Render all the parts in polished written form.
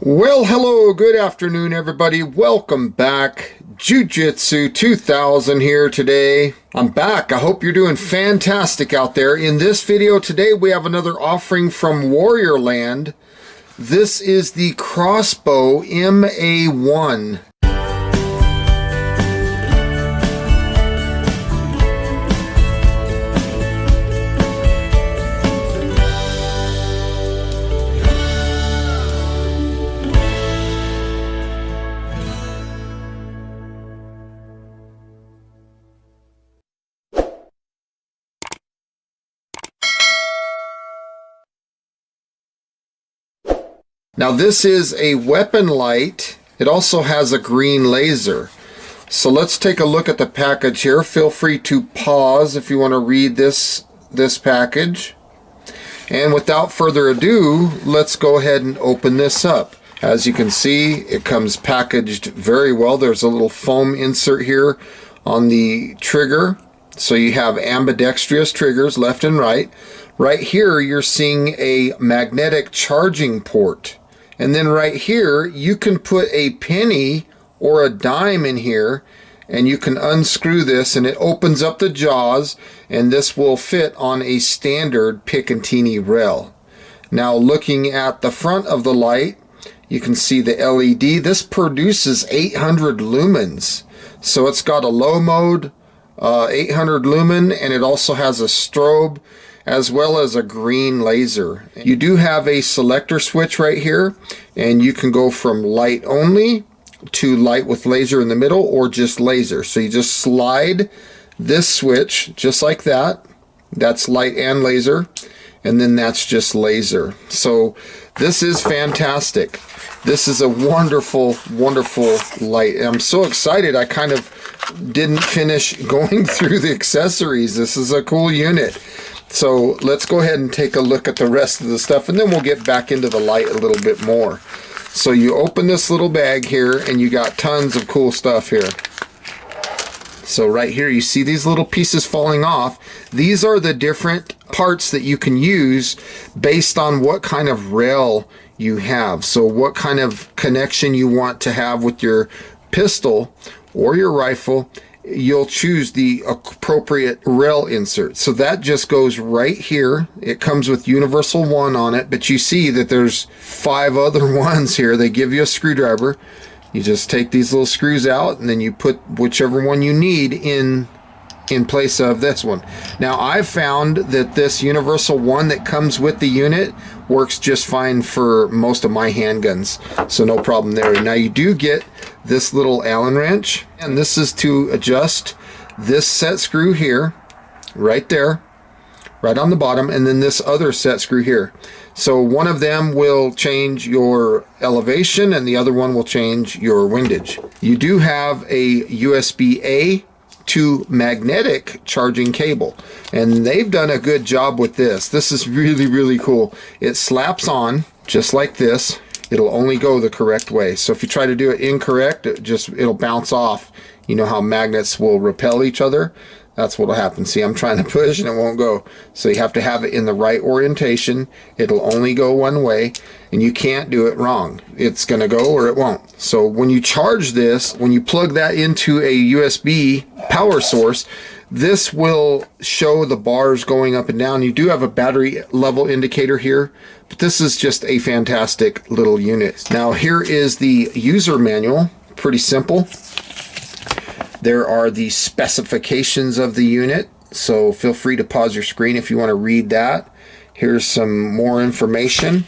Well, hello, good afternoon, everybody. Welcome back. Jiu-Jitsu 2000 here today. I'm back. I hope you're doing fantastic out there. In this video today, we have another offering from Warriorland. This is the Crossbow MA1. Now this is a weapon light. It also has a green laser. So let's take a look at the package here. Feel free to pause if you want to read this package. And without further ado, let's go ahead and open this up. As you can see, it comes packaged very well. There's a little foam insert here on the trigger. So you have ambidextrous triggers, left and right. Right here, you're seeing a magnetic charging port. And then right here, you can put a penny or a dime in here, and you can unscrew this, and it opens up the jaws, and this will fit on a standard Picatinny rail. Now, looking at the front of the light, you can see the LED. This produces 800 lumens. So it's got a low mode, 800 lumen, and it also has a strobe, as well as a green laser. You do have a selector switch right here, and you can go from light only to light with laser in the middle, or just laser. So you just slide this switch just like that. That's light and laser, and then that's just laser. So this is fantastic. This is a wonderful, wonderful light. I'm so excited. I kind of didn't finish going through the accessories. This is a cool unit. So let's go ahead and take a look at the rest of the stuff, and then we'll get back into the light a little bit more. So you open this little bag here, and you got tons of cool stuff here. So right here, you see these little pieces falling off. These are the different parts that you can use based on what kind of rail you have. So what kind of connection you want to have with your pistol or your rifle. You'll choose the appropriate rail insert. So that just goes right here. It comes with universal 1 on it, but you see that there's 5 other ones here. They give you a screwdriver. You just take these little screws out, and then you put whichever one you need in place of this one. Now, I've found that this universal 1 that comes with the unit works just fine for most of my handguns, so no problem there. Now you do get this little Allen wrench, and this is to adjust this set screw here, right there, right on the bottom, and then this other set screw here. So one of them will change your elevation, and the other one will change your windage. You do have a USB-A to magnetic charging cable, and they've done a good job with this. This is really, really cool. It slaps on just like this. It'll only go the correct way. So if you try to do it incorrect, it'll bounce off. You know how magnets will repel each other? That's what'll happen. See, I'm trying to push and it won't go. So you have to have it in the right orientation. It'll only go one way, and you can't do it wrong. It's gonna go or it won't. So when you charge this, when you plug that into a USB power source, this will show the bars going up and down. You do have a battery level indicator here, but this is just a fantastic little unit. Now here is the user manual. Pretty simple. There are the specifications of the unit, so feel free to pause your screen if you want to read that. Here's some more information,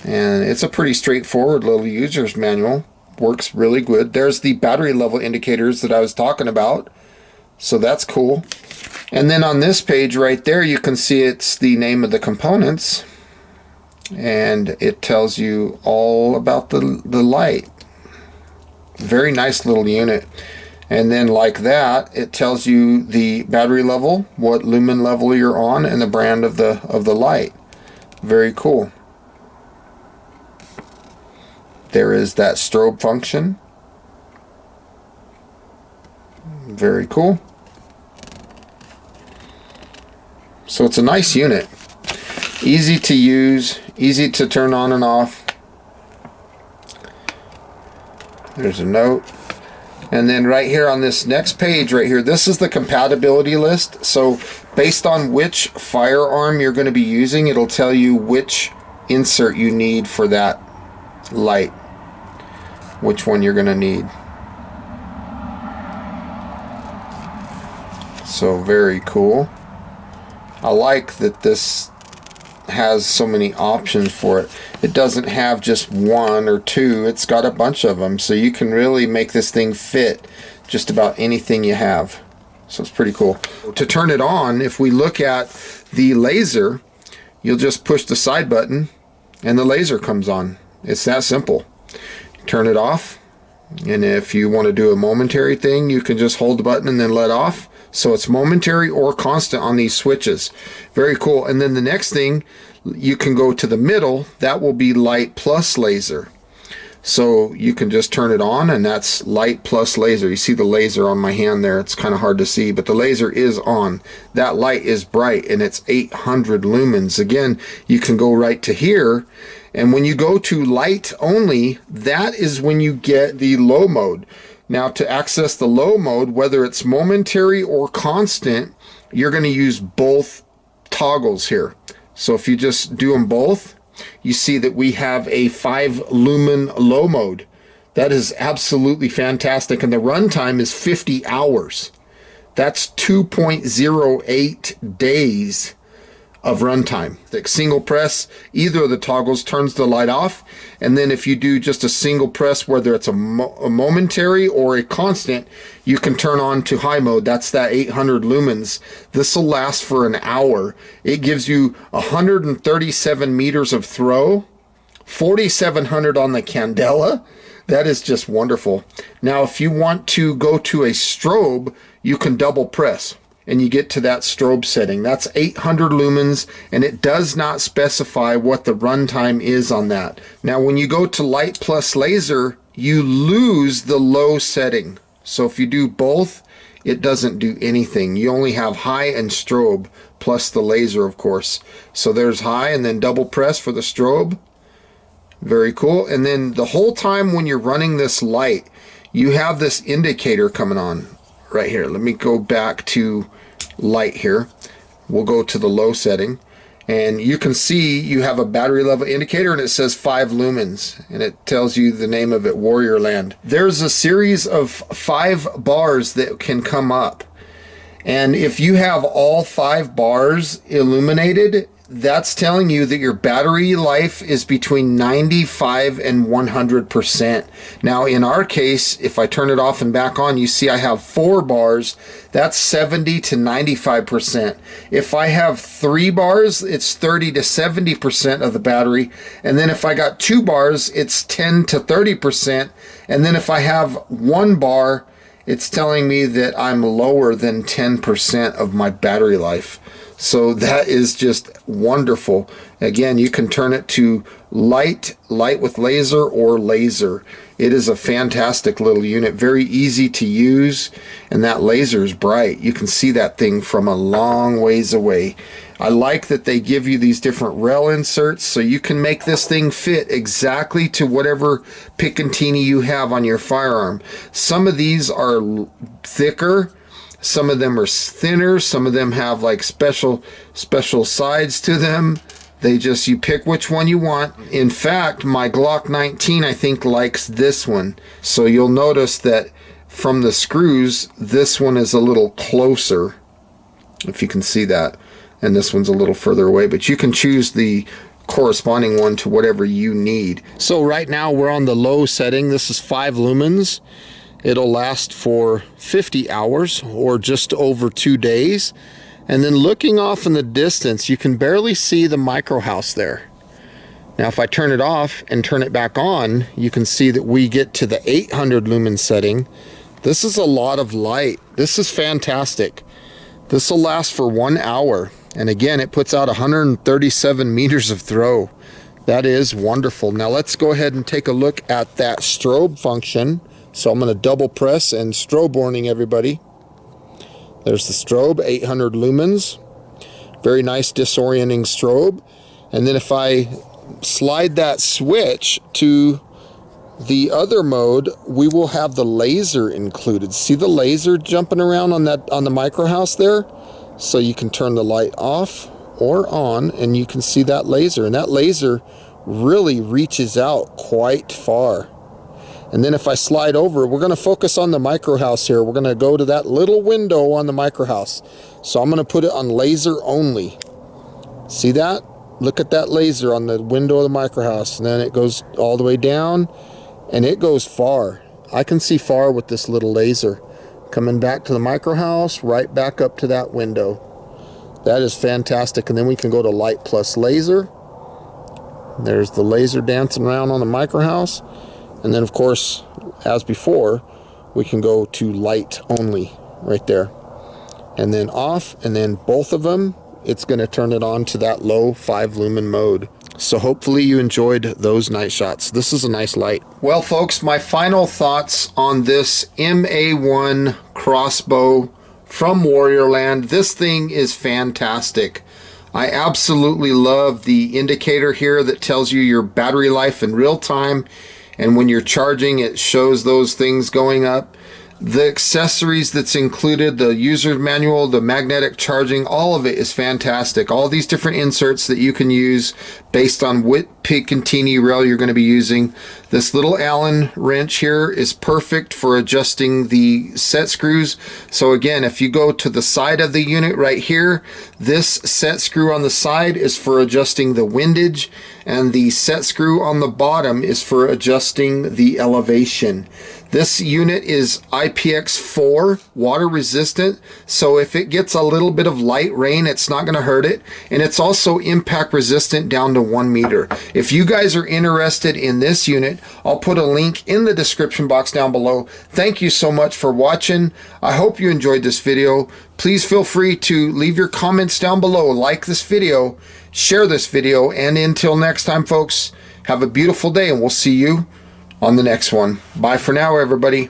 and it's a pretty straightforward little user's manual. Works really good. There's the battery level indicators that I was talking about, so that's cool. And then on this page right there, you can see it's the name of the components, and it tells you all about the light. Very nice little unit. And then like that, it tells you the battery level, what lumen level you're on, and the brand of the light. Very cool. There is that strobe function. Very cool. So it's a nice unit. Easy to use, easy to turn on and off. There's a note. And then right here on this next page right here, this is the compatibility list. So based on which firearm you're going to be using, it'll tell you which insert you need for that light, which one you're going to need. So very cool. I like that this has so many options for it. It doesn't have just one or two, it's got a bunch of them, so you can really make this thing fit just about anything you have. So it's pretty cool. To turn it on, if we look at the laser, you'll just push the side button and the laser comes on. It's that simple. Turn it off, and if you want to do a momentary thing, you can just hold the button and then let off. So it's momentary or constant on these switches. Very cool. And then the next thing, you can go to the middle. That will be light plus laser. So you can just turn it on, and that's light plus laser. You see the laser on my hand there. It's kind of hard to see, but the laser is on. That light is bright, and it's 800 lumens. Again, you can go right to here. And when you go to light only, that is when you get the low mode. Now, to access the low mode, whether it's momentary or constant, you're going to use both toggles here. So if you just do them both, you see that we have a 5 lumen low mode. That is absolutely fantastic. And the runtime is 50 hours. That's 2.08 days of runtime. The single press, either of the toggles turns the light off, and then if you do just a single press, whether it's a momentary or a constant, you can turn on to high mode. That's that 800 lumens. This will last for an hour. It gives you 137 meters of throw, 4,700 on the candela. That is just wonderful. Now if you want to go to a strobe, you can double press and you get to that strobe setting. That's 800 lumens, and it does not specify what the runtime is on that. Now when you go to light plus laser, you lose the low setting. So if you do both, it doesn't do anything. You only have high and strobe plus the laser, of course. So there's high, and then double press for the strobe. Very cool. And then the whole time when you're running this light, you have this indicator coming on right here. Let me go back to light here. We'll go to the low setting, and you can see you have a battery level indicator, and it says 5 lumens, and it tells you the name of it, Warriorland. There's a series of 5 bars that can come up, and if you have all 5 bars illuminated, that's telling you that your battery life is between 95 and 100%. Now in our case, if I turn it off and back on, you see I have 4 bars. That's 70 to 95%. If I have 3 bars, it's 30 to 70% of the battery. And then if I got 2 bars, it's 10 to 30%. And then if I have 1 bar, it's telling me that I'm lower than 10% of my battery life. So that is just wonderful. Again, you can turn it to light with laser, or laser. It is a fantastic little unit, very easy to use, and that laser is bright. You can see that thing from a long ways away. I like that they give you these different rail inserts, so you can make this thing fit exactly to whatever Picatinny you have on your firearm. Some of these are thicker, some of them are thinner, some of them have like special sides to them. You pick which one you want. In fact, my Glock 19 I think likes this one. So you'll notice that from the screws, this one is a little closer, if you can see that, and this one's a little further away, but you can choose the corresponding one to whatever you need. So right now we're on the low setting. This is 5 lumens. It'll last for 50 hours or just over 2 days. And then looking off in the distance, you can barely see the micro house there. Now if I turn it off and turn it back on, you can see that we get to the 800 lumen setting. This is a lot of light. This is fantastic. This will last for 1 hour. And again, it puts out 137 meters of throw. That is wonderful. Now let's go ahead and take a look at that strobe function. So I'm going to double press and strobe warning everybody. There's the strobe, 800 lumens. Very nice disorienting strobe. And then if I slide that switch to the other mode, we will have the laser included. See the laser jumping around on the micro house there? So you can turn the light off or on, and you can see that laser. And that laser really reaches out quite far. And then if I slide over, we're going to focus on the micro house here. We're going to go to that little window on the micro house. So I'm going to put it on laser only. See that? Look at that laser on the window of the micro house. And then it goes all the way down, and it goes far. I can see far with this little laser. Coming back to the micro house, right back up to that window. That is fantastic. And then we can go to light plus laser. There's the laser dancing around on the micro house. And then of course, as before, we can go to light only right there. And then off, and then both of them, it's going to turn it on to that low 5 lumen mode. So hopefully you enjoyed those night shots. This is a nice light. Well folks, my final thoughts on this MA1 Crossbow from Warriorland. This thing is fantastic. I absolutely love the indicator here that tells you your battery life in real time, and when you're charging it shows those things going up. The accessories that's included, the user manual, the magnetic charging, all of it is fantastic. All these different inserts that you can use based on what Picatinny rail you're going to be using. This little Allen wrench here is perfect for adjusting the set screws. So again, if you go to the side of the unit right here, this set screw on the side is for adjusting the windage, and the set screw on the bottom is for adjusting the elevation. This unit is IPX4 water resistant, so if it gets a little bit of light rain, it's not going to hurt it. And it's also impact resistant down to 1 meter. If you guys are interested in this unit, I'll put a link in the description box down below. Thank you so much for watching. I hope you enjoyed this video. Please feel free to leave your comments down below, like this video, share this video, and until next time folks, have a beautiful day, and we'll see you on the next one. Bye for now, everybody.